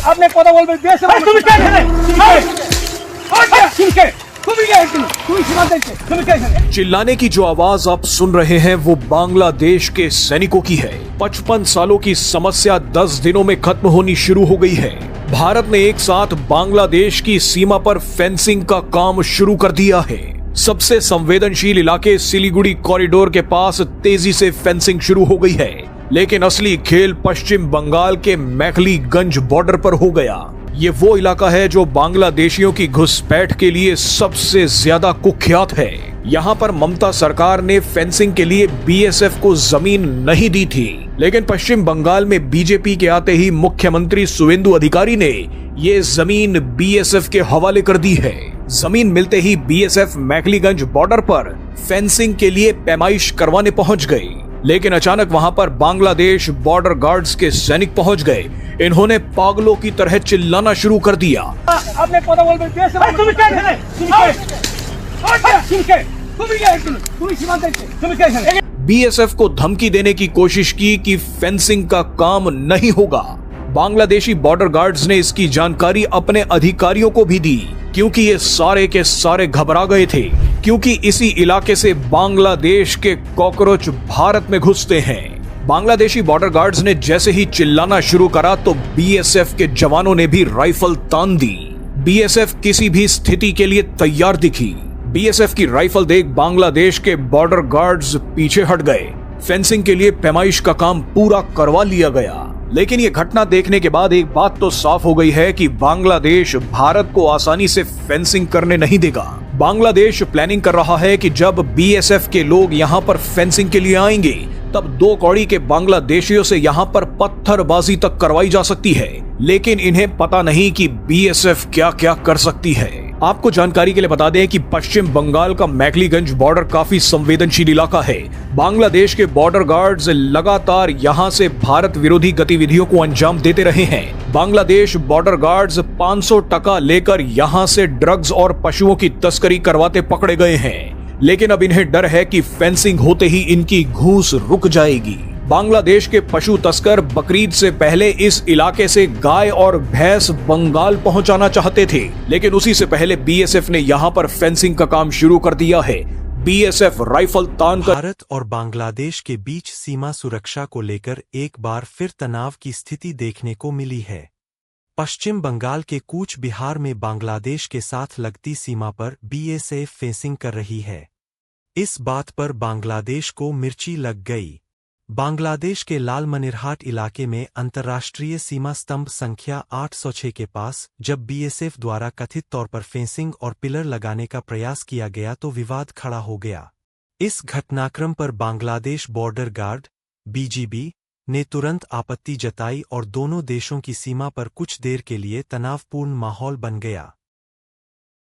আপনি কথা বলবেন দেশ তুমি কে এখানে चिल्लाने की जो आवाज आप सुन रहे हैं वो बांग्लादेश के सैनिकों की है। 55 सालों की समस्या 10 दिनों में खत्म होनी शुरू हो गई है। भारत ने एक साथ बांग्लादेश की सीमा पर फेंसिंग का काम शुरू कर दिया है। सबसे संवेदनशील इलाके सिलीगुड़ी कॉरिडोर के पास तेजी से फेंसिंग शुरू हो गई है, लेकिन असली खेल पश्चिम बंगाल के मैखलीगंज बॉर्डर पर हो गया। ये वो इलाका है जो बांग्लादेशियों की घुसपैठ के लिए सबसे ज्यादा कुख्यात है। यहाँ पर ममता सरकार ने फेंसिंग के लिए बीएसएफ को जमीन नहीं दी थी, लेकिन पश्चिम बंगाल में बीजेपी के आते ही मुख्यमंत्री सुवेंदु अधिकारी ने ये जमीन बीएसएफ के हवाले कर दी है। जमीन मिलते ही बीएसएफ मैखलीगंज बॉर्डर पर फेंसिंग के लिए पैमाइश करवाने पहुंच गई, लेकिन अचानक वहां पर बांग्लादेश बॉर्डर गार्ड्स के सैनिक पहुंच गए। इन्होंने पागलों की तरह चिल्लाना शुरू कर दिया। आपने কথা বলবেন দেশ তুমি কে এখানে তুমি সীমান্তে তুমি কে এখানে बीएसएफ को धमकी देने की कोशिश की कि फेंसिंग का काम नहीं होगा। बांग्लादेशी बॉर्डर गार्ड्स ने इसकी जानकारी अपने अधिकारियों को भी दी, क्योंकि ये सारे के सारे घबरा गए थे, क्योंकि इसी इलाके से बांग्लादेश के कॉकरोच भारत में घुसते हैं। बांग्लादेशी बॉर्डर गार्ड्स ने जैसे ही चिल्लाना शुरू करा तो बीएसएफ के जवानों ने भी राइफल तान दी। बीएसएफ किसी भी स्थिति के लिए तैयार दिखी। बीएसएफ की राइफल देख बांग्लादेश के बॉर्डर गार्ड्स पीछे हट गए। फेंसिंग के लिए पैमाइश का काम पूरा करवा लिया गया। लेकिन ये घटना देखने के बाद एक बात तो साफ हो गई है कि बांग्लादेश भारत को आसानी से फेंसिंग करने नहीं देगा। बांग्लादेश प्लानिंग कर रहा है कि जब बीएसएफ के लोग यहाँ पर फेंसिंग के लिए आएंगे, तब 2 कौड़ी के बांग्लादेशियों से यहाँ पर पत्थरबाजी तक करवाई जा सकती है। लेकिन इन्हें पता नहीं कि बीएसएफ क्या क्या कर सकती है। आपको जानकारी के लिए बता दें कि पश्चिम बंगाल का मैखलीगंज बॉर्डर काफी संवेदनशील इलाका है। बांग्लादेश के बॉर्डर गार्ड्स लगातार यहां से भारत विरोधी गतिविधियों को अंजाम देते रहे हैं। बांग्लादेश बॉर्डर गार्ड्स 500 टका लेकर यहां से ड्रग्स और पशुओं की तस्करी करवाते पकड़े गए हैं, लेकिन अब इन्हें डर है कि फेंसिंग होते ही इनकी घूस रुक जाएगी। बांग्लादेश के पशु तस्कर बकरीद से पहले इस इलाके से गाय और भैंस बंगाल पहुंचाना चाहते थे, लेकिन उसी से पहले बीएसएफ ने यहां पर फेंसिंग का काम शुरू कर दिया है। बीएसएफ राइफल तान कर भारत और बांग्लादेश के बीच सीमा सुरक्षा को लेकर एक बार फिर तनाव की स्थिति देखने को मिली है। पश्चिम बंगाल के कूच बिहार में बांग्लादेश के साथ लगती सीमा पर बीएसएफ फेंसिंग कर रही है। इस बात पर बांग्लादेश को मिर्ची लग गई। बांग्लादेश के लालमनिरहाट इलाके में अंतर्राष्ट्रीय सीमा स्तंभ संख्या 806 के पास जब बीएसएफ द्वारा कथित तौर पर फेंसिंग और पिलर लगाने का प्रयास किया गया तो विवाद खड़ा हो गया। इस घटनाक्रम पर बांग्लादेश बॉर्डर गार्ड बीजीबी ने तुरंत आपत्ति जताई और दोनों देशों की सीमा पर कुछ देर के लिए तनावपूर्ण माहौल बन गया।